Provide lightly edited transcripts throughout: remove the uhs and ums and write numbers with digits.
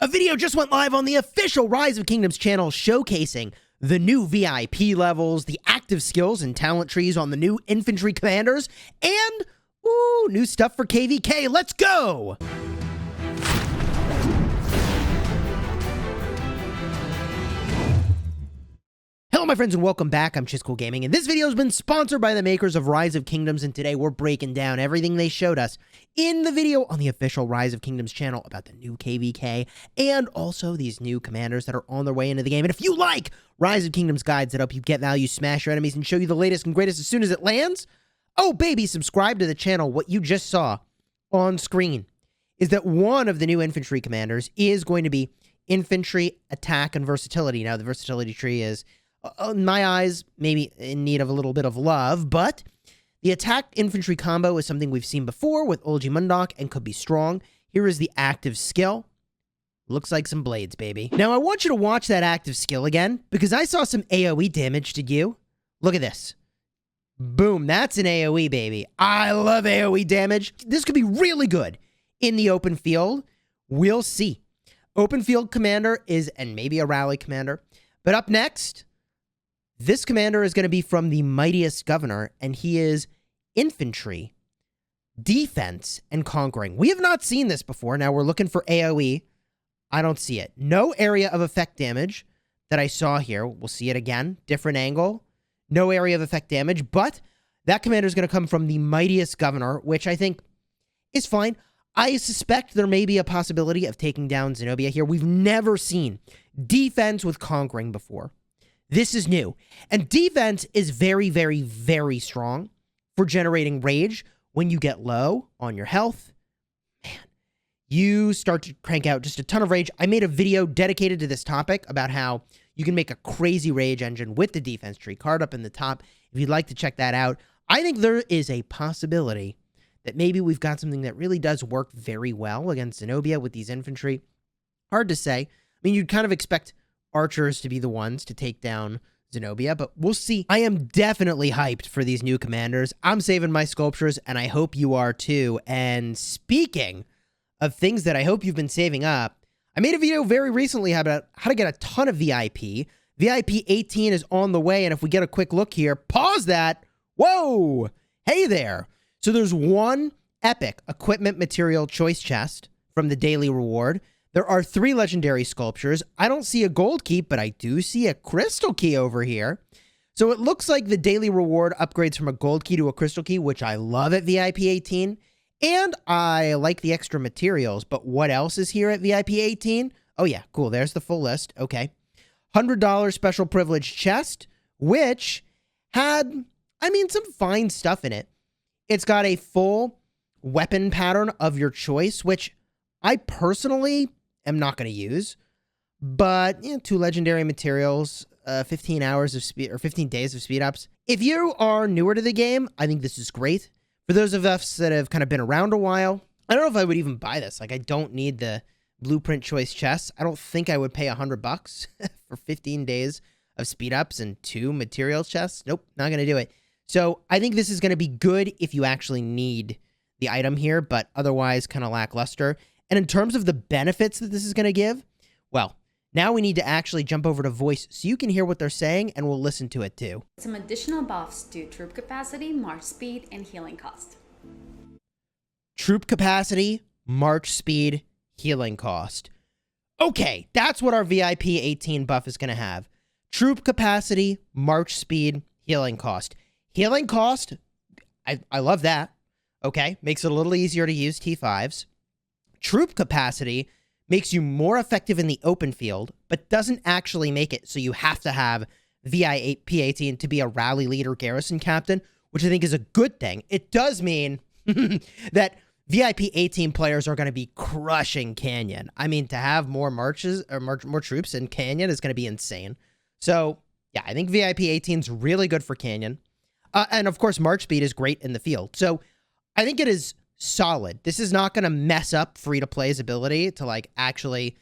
A video just went live on the official Rise of Kingdoms channel showcasing the new VIP levels, the active skills and talent trees on the new infantry commanders, and, new stuff for KvK. Let's go! Hello my friends and welcome back. I'm Chisgule Gaming, and this video has been sponsored by the makers of Rise of Kingdoms, and today we're breaking down everything they showed us in the video on the official Rise of Kingdoms channel about the new KvK and also these new commanders that are on their way into the game. And if you like Rise of Kingdoms guides that help you get value, smash your enemies, and show you the latest and greatest as soon as it lands, oh baby, subscribe to the channel. What you just saw on screen is that one of the new infantry commanders is going to be infantry, attack, and versatility. Now the versatility tree is, in my eyes, maybe in need of a little bit of love, but the attack infantry combo is something we've seen before with Olgi Mundok and could be strong. Here is the active skill. Looks like some blades, baby. Now, I want you to watch that active skill again, because I saw some AoE damage, did you? Look at this. Boom, that's an AoE, baby. I love AoE damage. This could be really good in the open field. We'll see. Open field commander is, and maybe a rally commander, but up next, this commander is going to be from the Mightiest Governor, and he is infantry, defense, and conquering. We have not seen this before. Now we're looking for AoE. I don't see it. No area of effect damage that I saw here. We'll see it again. Different angle. No area of effect damage, but that commander is going to come from the Mightiest Governor, which I think is fine. I suspect there may be a possibility of taking down Zenobia here. We've never seen defense with conquering before. This is new. And defense is very, very, very strong for generating rage. When you get low on your health, man, you start to crank out just a ton of rage. I made a video dedicated to this topic about how you can make a crazy rage engine with the defense tree card up in the top. If you'd like to check that out, I think there is a possibility that maybe we've got something that really does work very well against Zenobia with these infantry. Hard to say. I mean, you'd kind of expect archers to be the ones to take down Zenobia, but we'll see. I am definitely hyped for these new commanders. I'm saving my sculptures, and I hope you are too. And speaking of things that I hope you've been saving up, I made a video very recently about how to get a ton of VIP. VIP 18 is on the way, and if we get a quick look here, pause that. Whoa! Hey there! So there's one epic equipment material choice chest from the daily reward. There are 3 legendary sculptures. I don't see a gold key, but I do see a crystal key over here. So it looks like the daily reward upgrades from a gold key to a crystal key, which I love at VIP 18. And I like the extra materials, but what else is here at VIP 18? Oh yeah, cool. There's the full list. Okay. $100 special privilege chest, which had, I mean, some fine stuff in it. It's got a full weapon pattern of your choice, which I personally am not going to use, but 2 legendary materials, 15 hours of speed, or 15 days of speed ups. If you are newer to the game, I think this is great. For those of us that have kind of been around a while, I don't know if I would even buy this. Like, I don't need the blueprint choice chests. I don't think I would pay $100 for 15 days of speed ups and 2 materials chests. Nope, not going to do it. So I think this is going to be good if you actually need the item here, but otherwise kind of lackluster. And in terms of the benefits that this is going to give, well, now we need to actually jump over to voice so you can hear what they're saying, and we'll listen to it too. Some additional buffs to troop capacity, march speed, and healing cost. Troop capacity, march speed, healing cost. Okay, that's what our VIP 18 buff is going to have. Troop capacity, march speed, healing cost. Healing cost, I love that. Okay, makes it a little easier to use T5s. Troop capacity makes you more effective in the open field, but doesn't actually make it so you have to have VIP 18 to be a rally leader garrison captain, which I think is a good thing. It does mean that VIP 18 players are going to be crushing Canyon. I mean, to have more marches or more troops in Canyon is going to be insane. So, yeah, I think VIP 18 is really good for Canyon. And, of course, march speed is great in the field. So, I think it is solid. This is not going to mess up free-to-play's ability to, like, actually,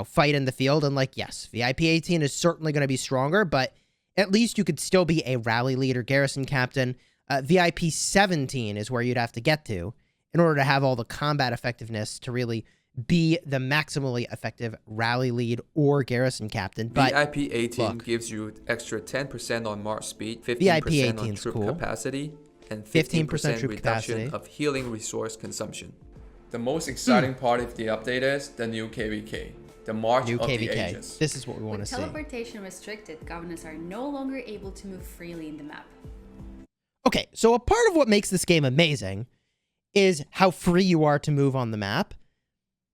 fight in the field. And, like, yes, VIP 18 is certainly going to be stronger, but at least you could still be a rally leader garrison captain. VIP 17 is where you'd have to get to in order to have all the combat effectiveness to really be the maximally effective rally lead or garrison captain. But VIP 18 look, gives you extra 10% on march speed, VIP 15% on 18's troop cool. capacity, and 15% 15% troop reduction capacity. of healing resource consumption. The most exciting part of the update is the new KvK, the March New of the KvK. Ages. This is what we want to With see. teleportation restricted, governors are no longer able to move freely in the map. Okay, so a part of what makes this game amazing is how free you are to move on the map.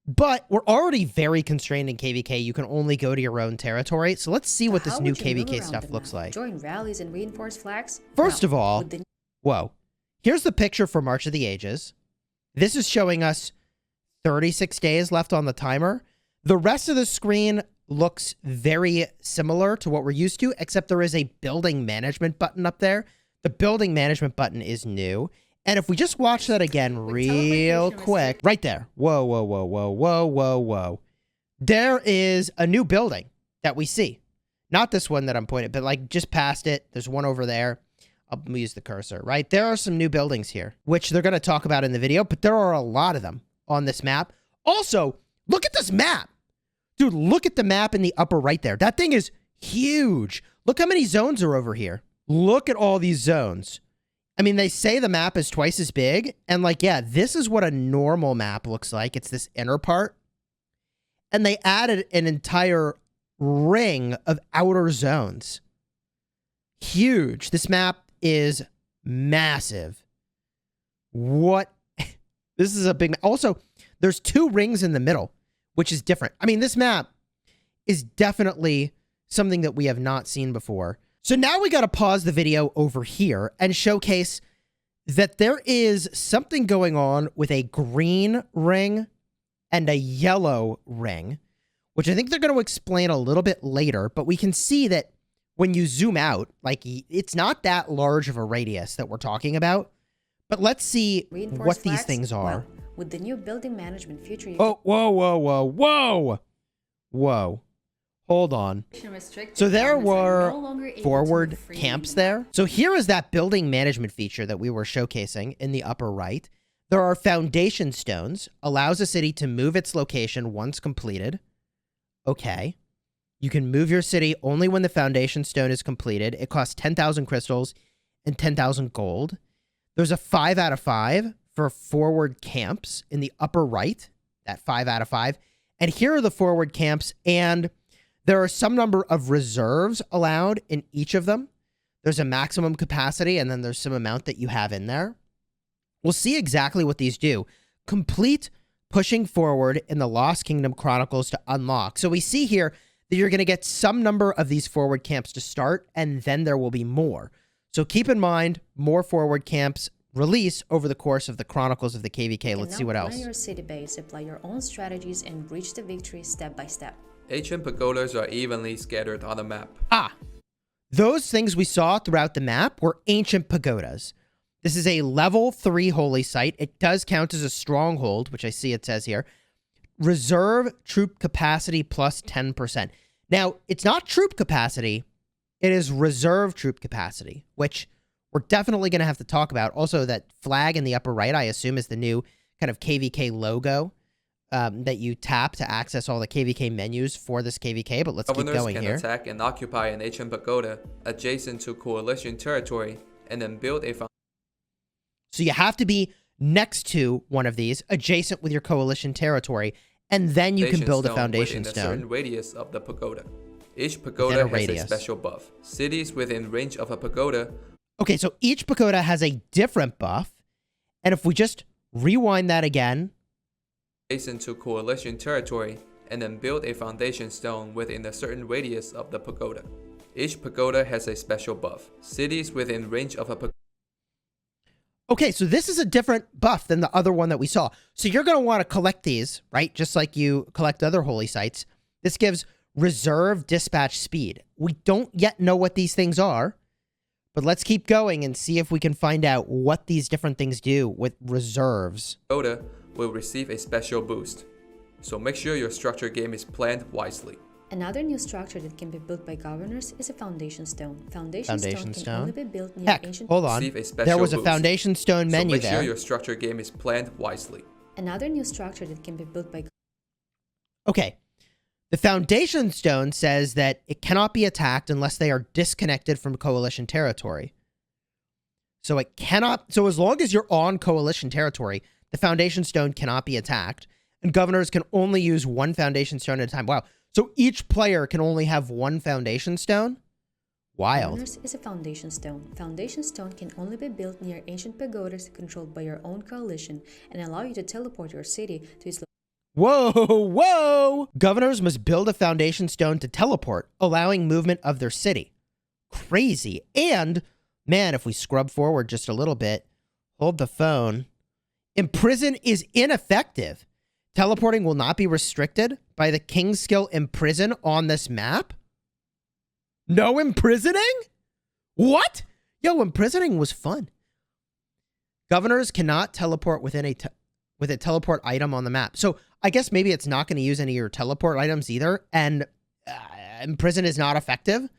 But we're already very constrained in KvK. You can only go to your own territory. So let's see what this new KvK stuff looks like. Join rallies and reinforce flags? First of all, whoa. Here's the picture for March of the Ages. This is showing us 36 days left on the timer. The rest of the screen looks very similar to what we're used to, except there is a building management button up there. The building management button is new. And if we just watch that again real quick, right there. Whoa, whoa, whoa, whoa, whoa, whoa, whoa. There is a new building that we see. Not this one that I'm pointing, but like just past it. There's one over there. I'll use the cursor, right? There are some new buildings here, which they're going to talk about in the video, but there are a lot of them on this map. Also, look at this map. Dude, look at the map in the upper right there. That thing is huge. Look how many zones are over here. Look at all these zones. I mean, they say the map is twice as big. And like, yeah, this is what a normal map looks like. It's this inner part. And they added an entire ring of outer zones. Huge. This map is massive. What? This is a big map. Also, there's 2 rings in the middle, which is different. I mean, this map is definitely something that we have not seen before. So now we got to pause the video over here and showcase that there is something going on with a green ring and a yellow ring, which I think they're going to explain a little bit later, but we can see that when you zoom out, like it's not that large of a radius that we're talking about, but let's see what these things are. Well, with the new building management feature, you Oh, whoa, whoa, whoa, whoa, whoa. Hold on. So there were forward camps there. So here is that building management feature that we were showcasing in the upper right. There are foundation stones, allows a city to move its location once completed. Okay. You can move your city only when the foundation stone is completed. It costs 10,000 crystals and 10,000 gold. There's a 5 out of 5 for forward camps in the upper right, that 5 out of 5. And here are the forward camps, and there are some number of reserves allowed in each of them. There's a maximum capacity, and then there's some amount that you have in there. We'll see exactly what these do. Complete pushing forward in the Lost Kingdom Chronicles to unlock. So we see here that you're going to get some number of these forward camps to start, and then there will be more. So keep in mind, more forward camps release over the course of the Chronicles of the KvK. Let's see what else. Plan your city base, apply your own strategies, and reach the victory step by step. Ancient pagodas are evenly scattered on the map. Ah, those things we saw throughout the map were ancient pagodas. This is a level 3 holy site. It does count as a stronghold, which I see it says here. Reserve troop capacity plus 10%. Now, it's not troop capacity. It is reserve troop capacity, which we're definitely going to have to talk about. Also, that flag in the upper right, I assume, is the new kind of KvK logo that you tap to access all the KvK menus for this KvK. But let's keep going here. Governors can attack and occupy an ancient pagoda adjacent to coalition territory and then build a foundation. So you have to be next to one of these, adjacent with your coalition territory, and then you can build a foundation stone. Within a certain radius of the pagoda. Each pagoda has a special buff. Cities within range of a pagoda. Okay, so each pagoda has a different buff. And if we just rewind that again. Adjacent to coalition territory, and then build a foundation stone within a certain radius of the pagoda. Each pagoda has a special buff. Cities within range of a pagoda. Okay, so this is a different buff than the other one that we saw. So you're going to want to collect these, right? Just like you collect other holy sites. This gives reserve dispatch speed. We don't yet know what these things are, but let's keep going and see if we can find out what these different things do with reserves. Pagoda will receive a special boost. So make sure your structure game is planned wisely. Another new structure that can be built by governors is a foundation stone. Foundation stone can only be built near ancient... Hold on. There was a foundation stone menu there. So make sure your structure game is planned wisely. Another new structure that can be built by... Okay. The foundation stone says that it cannot be attacked unless they are disconnected from coalition territory. So it cannot, so as long as you're on coalition territory, the foundation stone cannot be attacked, and governors can only use one foundation stone at a time. Wow. So each player can only have one foundation stone? Wild. Governors is a foundation stone. Foundation stone can only be built near ancient pagodas controlled by your own coalition and allow you to teleport your city to its Whoa, whoa! Governors must build a foundation stone to teleport, allowing movement of their city. Crazy. And, man, if we scrub forward just a little bit, hold the phone. Imprison is ineffective. Teleporting will not be restricted by the King's skill Imprison on this map? No imprisoning? What? Yo, imprisoning was fun. Governors cannot teleport with a teleport item on the map. So I guess maybe it's not going to use any of your teleport items either, and imprison is not effective?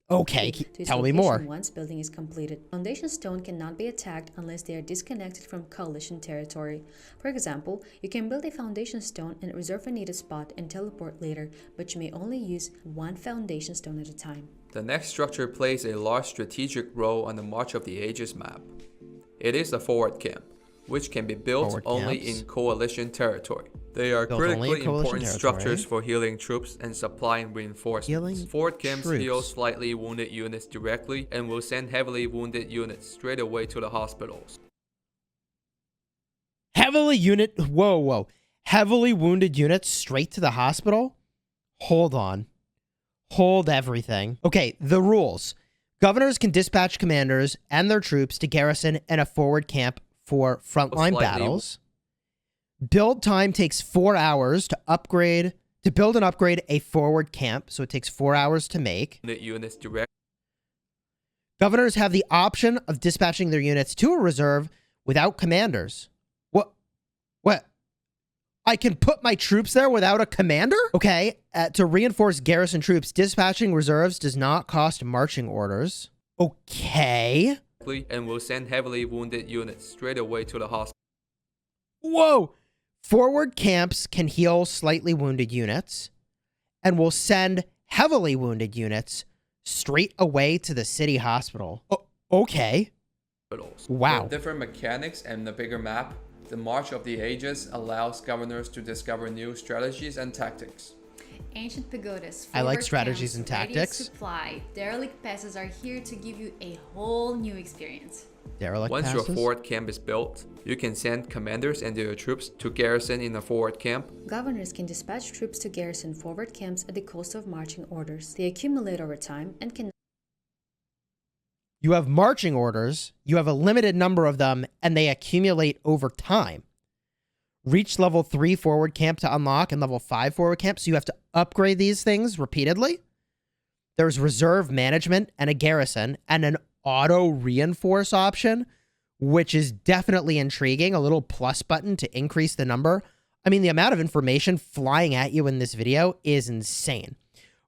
Okay, tell me more. Once building is completed, foundation stone cannot be attacked unless they are disconnected from coalition territory. For example, you can build a foundation stone and reserve a needed spot and teleport later, but you may only use one foundation stone at a time. The next structure plays a large strategic role on the March of the Ages map. It is the forward camp, which can be built only in coalition territory. They are critically important structures for healing troops and supplying reinforcements. Forward camps heal slightly wounded units directly and will send heavily wounded units straight away to the hospitals. Heavily wounded units straight to the hospital? Hold on. Hold everything. Okay, the rules. Governors can dispatch commanders and their troops to garrison and a forward camp for frontline battles. Build time takes 4 hours to build and upgrade a forward camp, so it takes 4 hours to make. Units direct. Governors have the option of dispatching their units to a reserve without commanders. What? I can put my troops there without a commander? Okay, to reinforce garrison troops, dispatching reserves does not cost marching orders. Okay. And will send heavily wounded units straight away to the hospital. Whoa! Forward camps can heal slightly wounded units and will send heavily wounded units straight away to the city hospital. Okay. Wow. With different mechanics and the bigger map, the March of the Ages allows governors to discover new strategies and tactics. Ancient pagodas, I like strategies and tactics. Supply, derelict passes are here to give you a whole new experience. Once your forward camp is built, you can send commanders and their troops to garrison in a forward camp. Governors can dispatch troops to garrison forward camps at the cost of marching orders. They accumulate over time and can... You have marching orders, you have a limited number of them, and they accumulate over time. Reach level 3 forward camp to unlock and level 5 forward camp, so you have to upgrade these things repeatedly. There's reserve management and a garrison and an auto reinforce option, which is definitely intriguing. A little plus button to increase the number. I mean, the amount of information flying at you in this video is insane.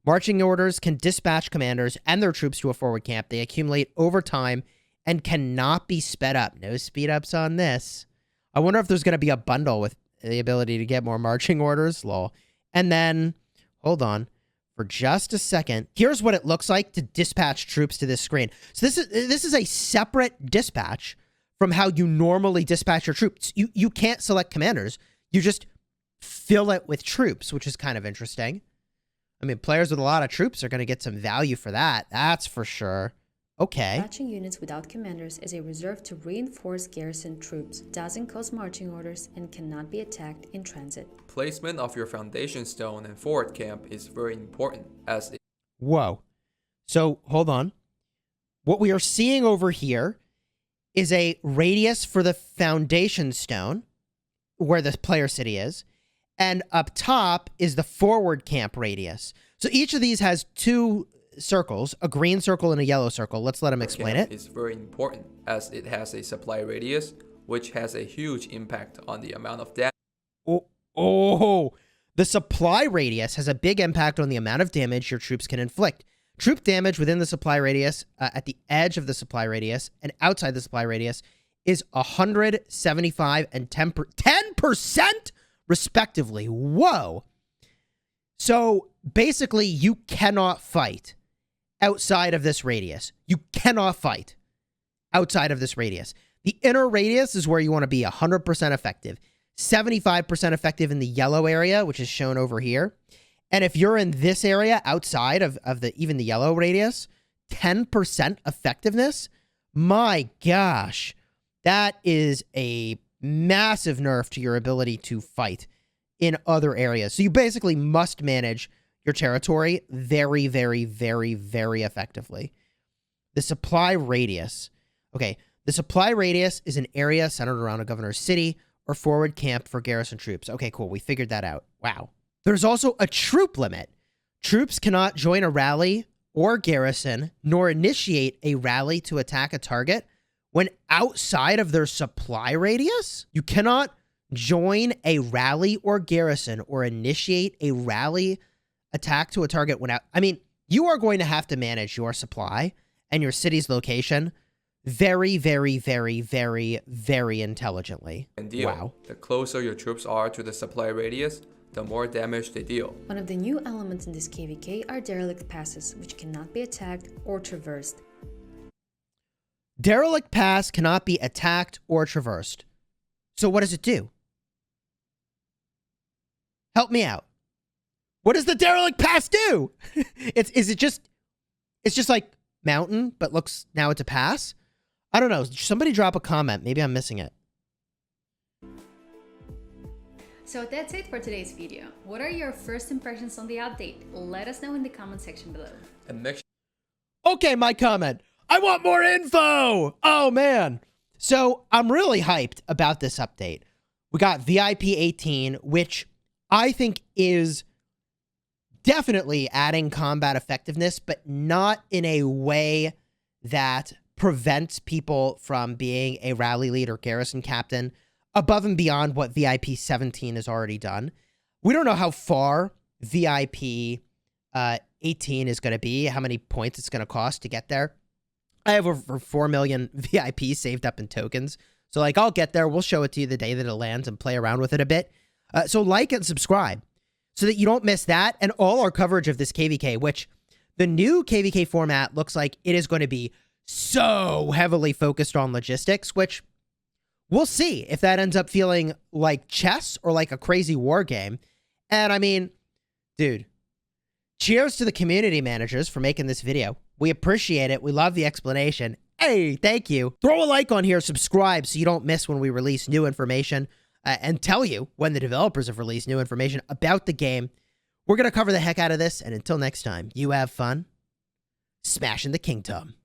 Marching orders can dispatch commanders and their troops to a forward camp. They accumulate over time and cannot be sped up. No speed ups on this. I wonder if there's going to be a bundle with the ability to get more marching orders. Lol. And then, hold on. For just a second, here's what it looks like to dispatch troops to this screen. So this is a separate dispatch from how you normally dispatch your troops. You can't select commanders. You just fill it with troops, which is kind of interesting. I mean, players with a lot of troops are going to get some value for that. That's for sure. Okay. Dispatching units without commanders is a reserve to reinforce garrison troops, doesn't cost marching orders, and cannot be attacked in transit. Placement of your foundation stone and forward camp is very important as it... Whoa. So, hold on. What we are seeing over here is a radius for the foundation stone, where the player city is, and up top is the forward camp radius. So each of these has two circles, a green circle and a yellow circle. Let's let him explain it. It's very important as it has a supply radius, which has a huge impact on the amount of damage. The supply radius has a big impact on the amount of damage your troops can inflict. Troop damage within the supply radius, at the edge of the supply radius, and outside the supply radius is 175 and 10% respectively. Whoa. So basically, you cannot fight outside of this radius. You cannot fight outside of this radius. The inner radius is where you want to be 100% effective. 75% effective in the yellow area, which is shown over here. And if you're in this area outside of even the yellow radius, 10% effectiveness, my gosh, that is a massive nerf to your ability to fight in other areas. So you basically must manage your territory very, very, very, very effectively. The supply radius. Okay, the supply radius is an area centered around a governor's city or forward camp for garrison troops. Okay, cool. We figured that out. Wow. There's also a troop limit. Troops cannot join a rally or garrison, nor initiate a rally to attack a target when outside of their supply radius. You cannot join a rally or garrison or initiate a rally attack to a target when out. I mean, you are going to have to manage your supply and your city's location very, very, very, very, very intelligently. And deal. Wow. The closer your troops are to the supply radius, the more damage they deal. One of the new elements in this KvK are derelict passes, which cannot be attacked or traversed. Derelict pass cannot be attacked or traversed. So what does it do? Help me out. What does the derelict pass do? It's just like mountain, but looks, now it's a pass? I don't know. Somebody drop a comment. Maybe I'm missing it. So that's it for today's video. What are your first impressions on the update? Let us know in the comment section below. And make Okay, my comment. I want more info. Oh, man. So I'm really hyped about this update. We got VIP 18, which I think is definitely adding combat effectiveness, but not in a way that prevents people from being a rally lead or garrison captain above and beyond what VIP 17 has already done. We don't know how far VIP 18 is going to be, how many points it's going to cost to get there. I have over 4 million VIP saved up in tokens. So, like, I'll get there. We'll show it to you the day that it lands and play around with it a bit. So like and subscribe so that you don't miss that and all our coverage of this KvK, which the new KvK format looks like it is going to be so heavily focused on logistics, which we'll see if that ends up feeling like chess or like a crazy war game. And I mean, dude, cheers to the community managers for making this video. We appreciate it. We love the explanation. Hey, thank you. Throw a like on here, subscribe so you don't miss when we release new information and tell you when the developers have released new information about the game. We're going to cover the heck out of this. And until next time, you have fun smashing the kingdom.